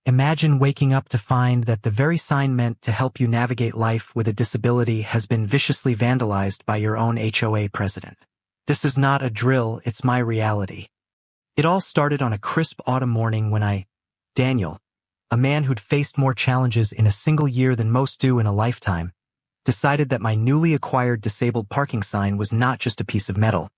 Imagine waking up to find that the very sign meant to help you navigate life with a disability has been viciously vandalized by your own HOA president. This is not a drill, it's my reality. It all started on a crisp autumn morning when Daniel, a man who'd faced more challenges in a single year than most do in a lifetime, decided that my newly acquired disabled parking sign was not just a piece of metal.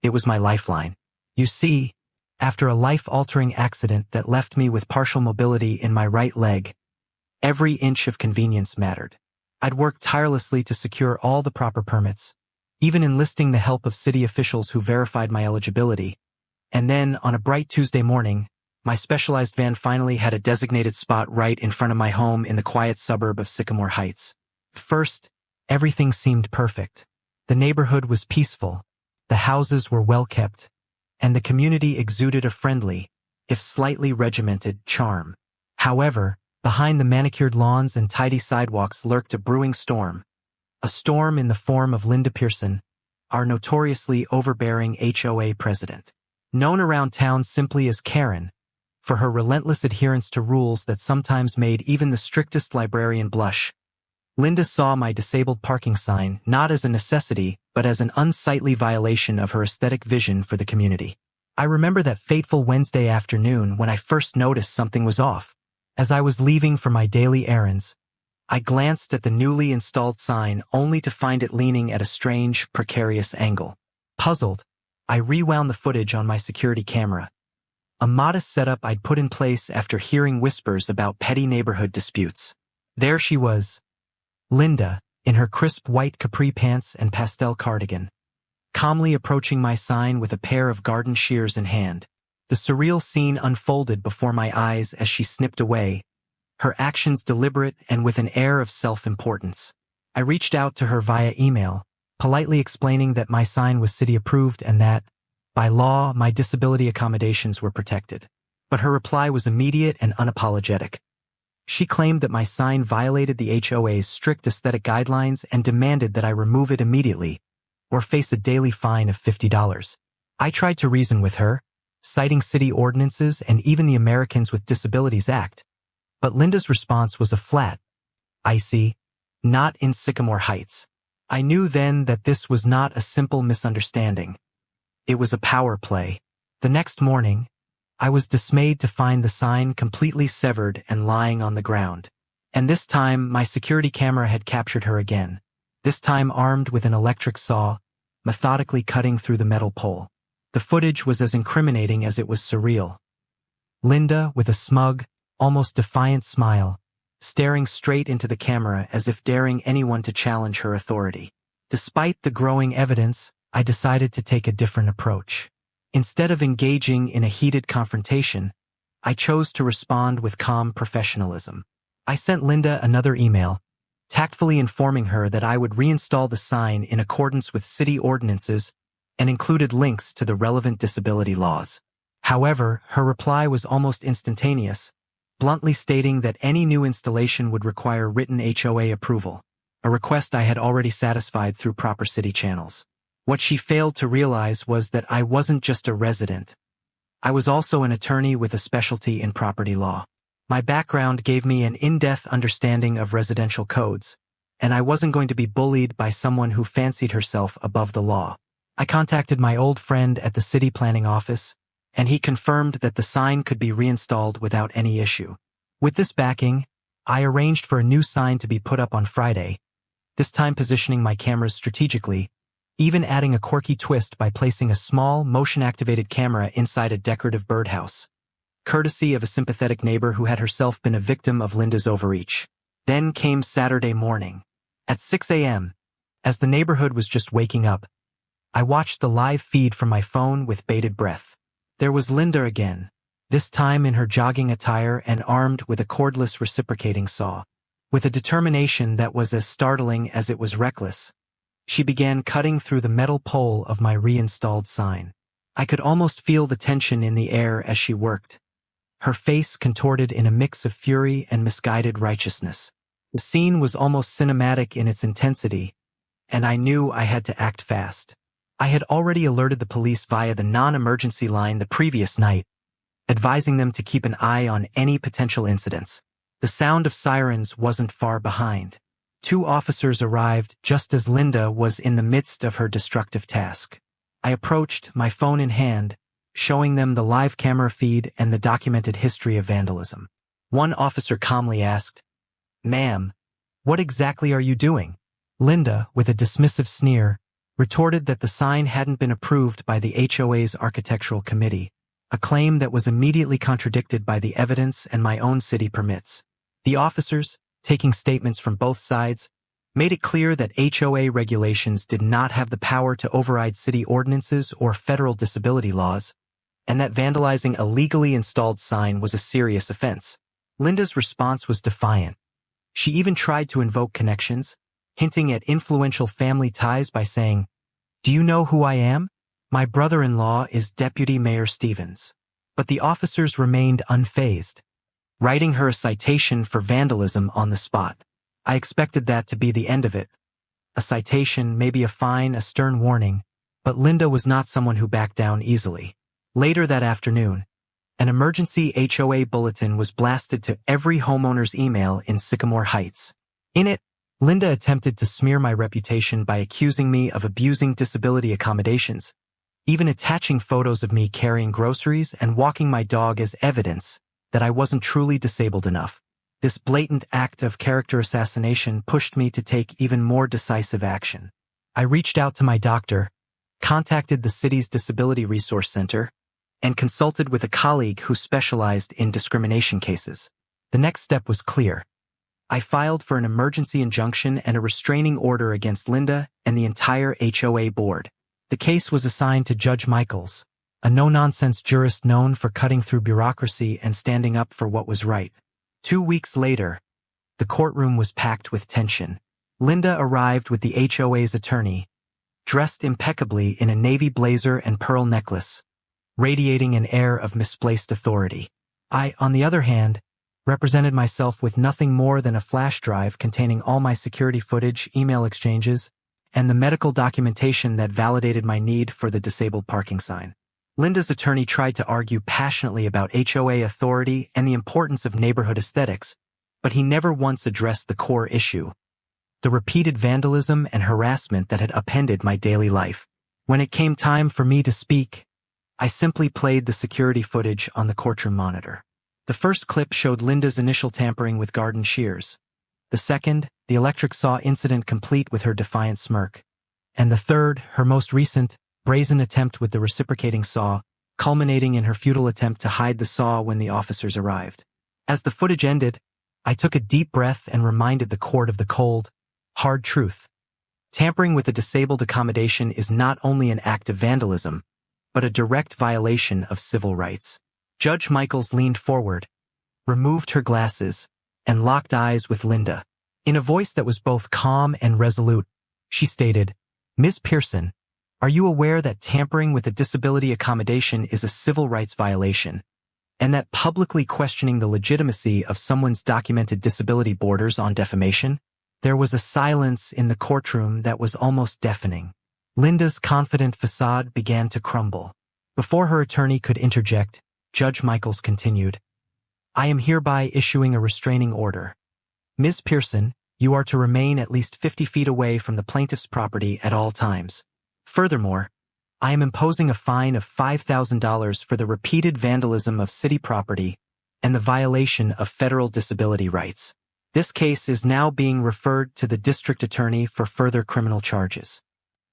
It was my lifeline. You see, after a life-altering accident that left me with partial mobility in my right leg, every inch of convenience mattered. I'd worked tirelessly to secure all the proper permits, even enlisting the help of city officials who verified my eligibility. And then, on a bright Tuesday morning, my specialized van finally had a designated spot right in front of my home in the quiet suburb of Sycamore Heights. First, everything seemed perfect. The neighborhood was peaceful, the houses were well-kept, and the community exuded a friendly, if slightly regimented, charm. However, behind the manicured lawns and tidy sidewalks lurked a brewing storm. A storm in the form of Linda Pearson, our notoriously overbearing HOA president. Known around town simply as Karen, for her relentless adherence to rules that sometimes made even the strictest librarian blush, Linda saw my disabled parking sign not as a necessity but as an unsightly violation of her aesthetic vision for the community. I remember that fateful Wednesday afternoon when I first noticed something was off. As I was leaving for my daily errands, I glanced at the newly installed sign only to find it leaning at a strange, precarious angle. Puzzled, I rewound the footage on my security camera. A modest setup I'd put in place after hearing whispers about petty neighborhood disputes. There she was, Linda, in her crisp white capri pants and pastel cardigan, calmly approaching my sign with a pair of garden shears in hand. The surreal scene unfolded before my eyes as she snipped away, her actions deliberate and with an air of self-importance. I reached out to her via email, politely explaining that my sign was city-approved and that, by law, my disability accommodations were protected. But her reply was immediate and unapologetic. She claimed that my sign violated the HOA's strict aesthetic guidelines and demanded that I remove it immediately, or face a daily fine of $50. I tried to reason with her, citing city ordinances and even the Americans with Disabilities Act, but Linda's response was a flat, "I see, not in Sycamore Heights." I knew then that this was not a simple misunderstanding. It was a power play. The next morning, I was dismayed to find the sign completely severed and lying on the ground. And this time, my security camera had captured her again, this time armed with an electric saw, methodically cutting through the metal pole. The footage was as incriminating as it was surreal. Linda, with a smug, almost defiant smile, staring straight into the camera as if daring anyone to challenge her authority. Despite the growing evidence, I decided to take a different approach. Instead of engaging in a heated confrontation, I chose to respond with calm professionalism. I sent Linda another email, tactfully informing her that I would reinstall the sign in accordance with city ordinances and included links to the relevant disability laws. However, her reply was almost instantaneous, bluntly stating that any new installation would require written HOA approval, a request I had already satisfied through proper city channels. What she failed to realize was that I wasn't just a resident. I was also an attorney with a specialty in property law. My background gave me an in-depth understanding of residential codes, and I wasn't going to be bullied by someone who fancied herself above the law. I contacted my old friend at the city planning office, and he confirmed that the sign could be reinstalled without any issue. With this backing, I arranged for a new sign to be put up on Friday, this time positioning my cameras strategically, even adding a quirky twist by placing a small, motion-activated camera inside a decorative birdhouse, courtesy of a sympathetic neighbor who had herself been a victim of Linda's overreach. Then came Saturday morning. At 6 a.m., as the neighborhood was just waking up, I watched the live feed from my phone with bated breath. There was Linda again, this time in her jogging attire and armed with a cordless reciprocating saw. With a determination that was as startling as it was reckless, she began cutting through the metal pole of my reinstalled sign. I could almost feel the tension in the air as she worked, her face contorted in a mix of fury and misguided righteousness. The scene was almost cinematic in its intensity, and I knew I had to act fast. I had already alerted the police via the non-emergency line the previous night, advising them to keep an eye on any potential incidents. The sound of sirens wasn't far behind. 2 officers arrived just as Linda was in the midst of her destructive task. I approached, my phone in hand, showing them the live camera feed and the documented history of vandalism. One officer calmly asked, "Ma'am, what exactly are you doing?" Linda, with a dismissive sneer, retorted that the sign hadn't been approved by the HOA's architectural committee, a claim that was immediately contradicted by the evidence and my own city permits. The officers, taking statements from both sides, made it clear that HOA regulations did not have the power to override city ordinances or federal disability laws, and that vandalizing a legally installed sign was a serious offense. Linda's response was defiant. She even tried to invoke connections, hinting at influential family ties by saying, "Do you know who I am? My brother-in-law is Deputy Mayor Stevens." But the officers remained unfazed, writing her a citation for vandalism on the spot. I expected that to be the end of it. A citation, maybe a fine, a stern warning, but Linda was not someone who backed down easily. Later that afternoon, an emergency HOA bulletin was blasted to every homeowner's email in Sycamore Heights. In it, Linda attempted to smear my reputation by accusing me of abusing disability accommodations, even attaching photos of me carrying groceries and walking my dog as evidence that I wasn't truly disabled enough. This blatant act of character assassination pushed me to take even more decisive action. I reached out to my doctor, contacted the city's Disability Resource Center, and consulted with a colleague who specialized in discrimination cases. The next step was clear. I filed for an emergency injunction and a restraining order against Linda and the entire HOA board. The case was assigned to Judge Michaels, a no-nonsense jurist known for cutting through bureaucracy and standing up for what was right. 2 weeks later, the courtroom was packed with tension. Linda arrived with the HOA's attorney, dressed impeccably in a navy blazer and pearl necklace, radiating an air of misplaced authority. I, on the other hand, represented myself with nothing more than a flash drive containing all my security footage, email exchanges, and the medical documentation that validated my need for the disabled parking sign. Linda's attorney tried to argue passionately about HOA authority and the importance of neighborhood aesthetics, but he never once addressed the core issue: the repeated vandalism and harassment that had upended my daily life. When it came time for me to speak, I simply played the security footage on the courtroom monitor. The first clip showed Linda's initial tampering with garden shears. The second, the electric saw incident complete with her defiant smirk. And the third, her most recent, brazen attempt with the reciprocating saw, culminating in her futile attempt to hide the saw when the officers arrived. As the footage ended, I took a deep breath and reminded the court of the cold, hard truth. Tampering with a disabled accommodation is not only an act of vandalism, but a direct violation of civil rights. Judge Michaels leaned forward, removed her glasses, and locked eyes with Linda. In a voice that was both calm and resolute, she stated, "Ms. Pearson, are you aware that tampering with a disability accommodation is a civil rights violation, and that publicly questioning the legitimacy of someone's documented disability borders on defamation?" There was a silence in the courtroom that was almost deafening. Linda's confident facade began to crumble. Before her attorney could interject, Judge Michaels continued, "I am hereby issuing a restraining order. Ms. Pearson, you are to remain at least 50 feet away from the plaintiff's property at all times. Furthermore, I am imposing a fine of $5,000 for the repeated vandalism of city property and the violation of federal disability rights. This case is now being referred to the district attorney for further criminal charges."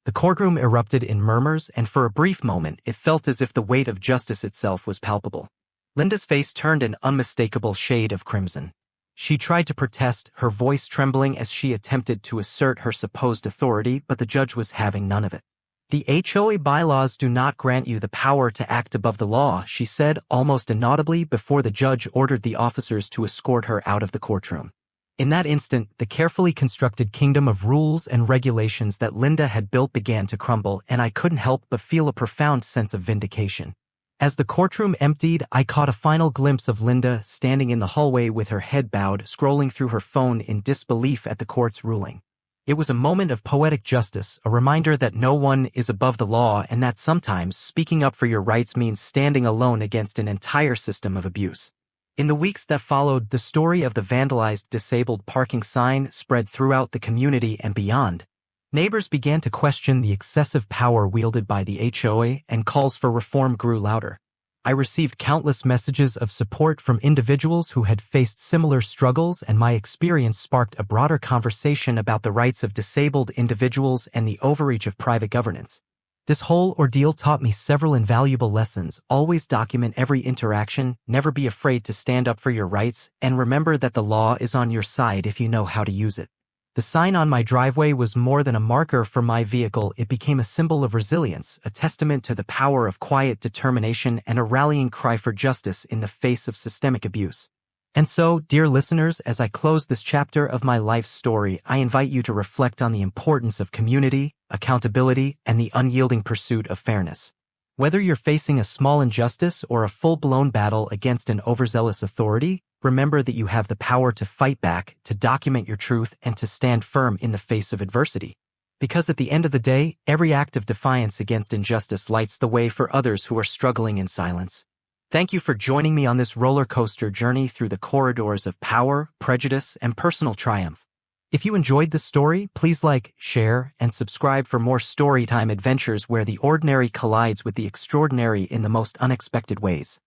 The courtroom erupted in murmurs, and for a brief moment it felt as if the weight of justice itself was palpable. Linda's face turned an unmistakable shade of crimson. She tried to protest, her voice trembling as she attempted to assert her supposed authority, but the judge was having none of it. "The HOA bylaws do not grant you the power to act above the law," she said almost inaudibly before the judge ordered the officers to escort her out of the courtroom. In that instant, the carefully constructed kingdom of rules and regulations that Linda had built began to crumble, and I couldn't help but feel a profound sense of vindication. As the courtroom emptied, I caught a final glimpse of Linda standing in the hallway with her head bowed, scrolling through her phone in disbelief at the court's ruling. It was a moment of poetic justice, a reminder that no one is above the law and that sometimes speaking up for your rights means standing alone against an entire system of abuse. In the weeks that followed, the story of the vandalized disabled parking sign spread throughout the community and beyond. Neighbors began to question the excessive power wielded by the HOA, and calls for reform grew louder. I received countless messages of support from individuals who had faced similar struggles, and my experience sparked a broader conversation about the rights of disabled individuals and the overreach of private governance. This whole ordeal taught me several invaluable lessons. Always document every interaction, never be afraid to stand up for your rights, and remember that the law is on your side if you know how to use it. The sign on my driveway was more than a marker for my vehicle. It became a symbol of resilience, a testament to the power of quiet determination, and a rallying cry for justice in the face of systemic abuse. And so, dear listeners, as I close this chapter of my life story, I invite you to reflect on the importance of community, accountability, and the unyielding pursuit of fairness. Whether you're facing a small injustice or a full-blown battle against an overzealous authority, remember that you have the power to fight back, to document your truth, and to stand firm in the face of adversity. Because at the end of the day, every act of defiance against injustice lights the way for others who are struggling in silence. Thank you for joining me on this roller coaster journey through the corridors of power, prejudice, and personal triumph. If you enjoyed this story, please like, share, and subscribe for more Storytime adventures where the ordinary collides with the extraordinary in the most unexpected ways.